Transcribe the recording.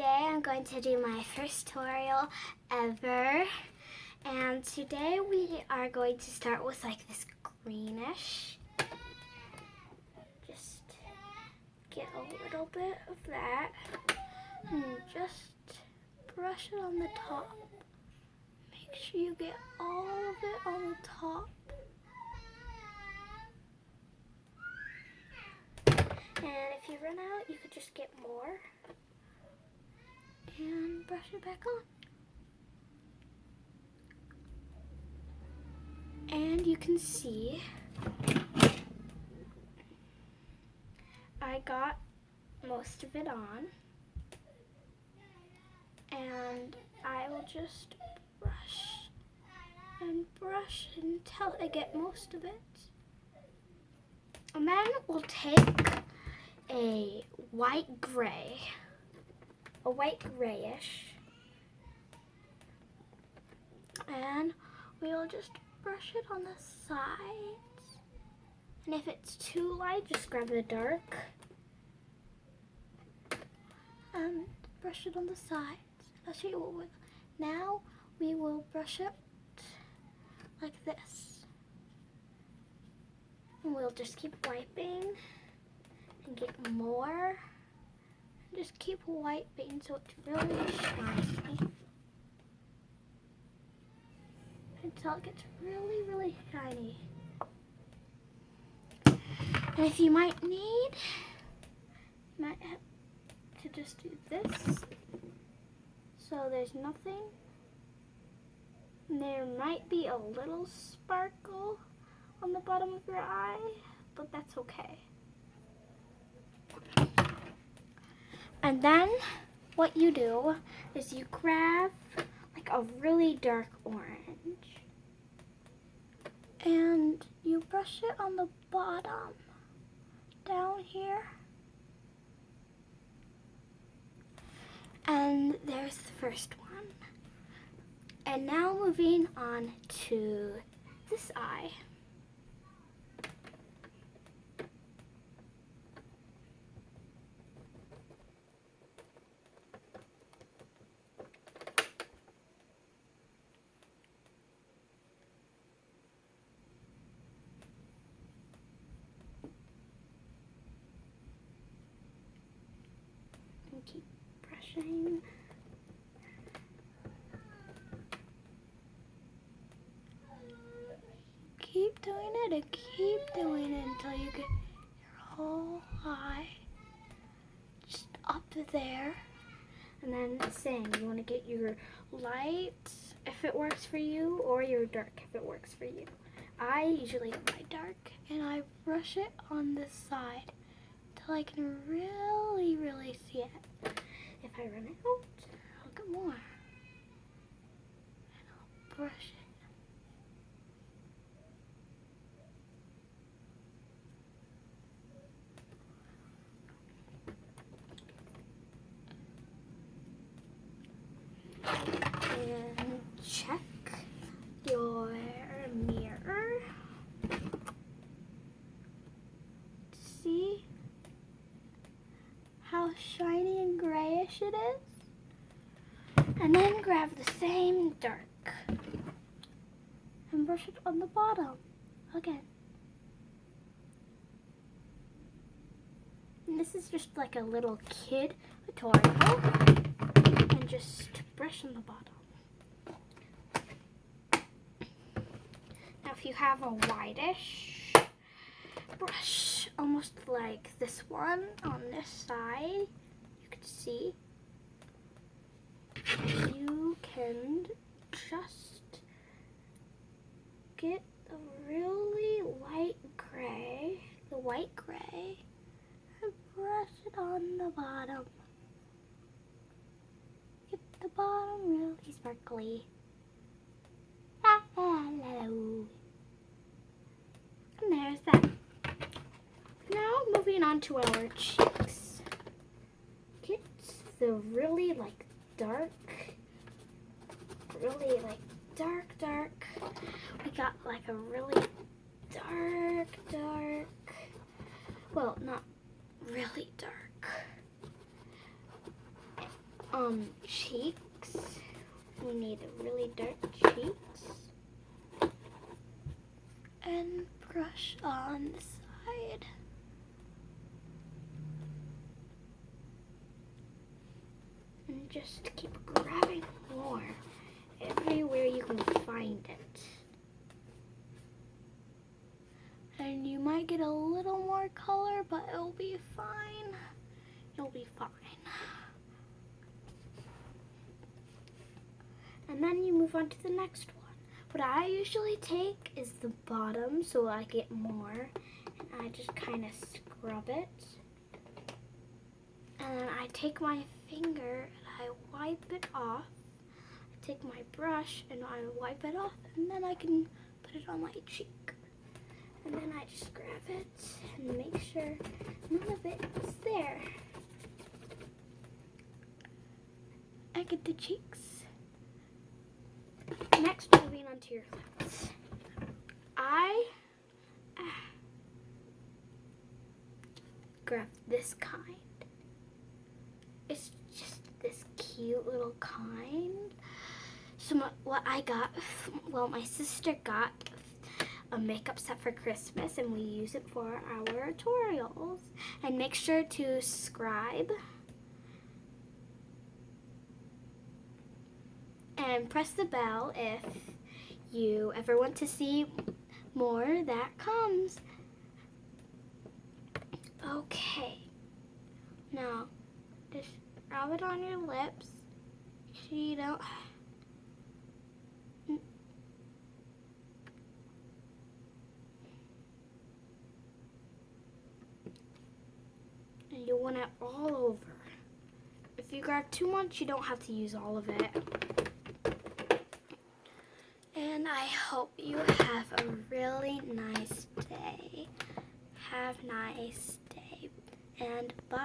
today I'm going to do my first tutorial ever. And today we are going to start with like this greenish. Just get a little bit of that and just brush it on the top. Make sure you get all of it on the top. And if you run out, you could just get more and brush it back on. And you can see I got most of it on, and I will just brush and brush until I get most of it. And then we'll take a white grayish, and we'll just brush it on the sides. And if it's too light, just grab the dark and brush it on the sides. I'll show you what we'll. Now we will brush it like this. And we'll just keep wiping and get more. And just keep wiping so it's really shiny. Until it gets really, really shiny. And if you might need, you might have to just do this. So there's nothing. And there might be a little sparkle on the bottom of your eye, but that's okay. And then what you do is you grab like a really dark orange and you brush it on the bottom down here. And there's the first one. And now moving on to this eye. And keep brushing. Keep doing it and keep doing it until you get your whole eye just up to there. And then same, you want to get your light if it works for you, or your dark if it works for you. I usually have my dark, and I brush it on this side until I can really, really see it. If I run out, I'll get more. And I'll brush it. And check your mirror to see how shiny and grayish it is. And then grab the same dark and brush it on the bottom again. And this is just like a little kid tutorial. And just brush on the bottom. Now if you have a whitish brush, almost like this one on this side, you can see, you can just get a really light gray, the white gray, and brush it on the bottom. Get the bottom really sparkly. Hello. And there's that. Now moving on to our cheeks. Get the really like dark, dark. We got like a really dark, well, not really dark. cheeks. We need really dark cheeks. And brush on the side. And just keep grabbing more everywhere you can find it. And you might get a little more color, but it'll be fine. You'll be fine. And then you move on to the next one. What I usually take is the bottom so I get more. And I just kind of scrub it. And then I take my finger and I wipe it off. I take my brush and I wipe it off. And then I can put it on my cheek. And then I just grab it and make sure none of it is there. I get the cheeks. Next, moving on to your lips. I grab this kind. It's just this cute little kind. So what I got, well, my sister got a makeup set for Christmas and we use it for our tutorials. And make sure to subscribe and press the bell if you ever want to see more that comes. Okay, now just rub it on your lips so you don't. And you want it all over. If you grab too much, you don't have to use all of it. And I hope you have a really nice day. Have a nice day. And bye.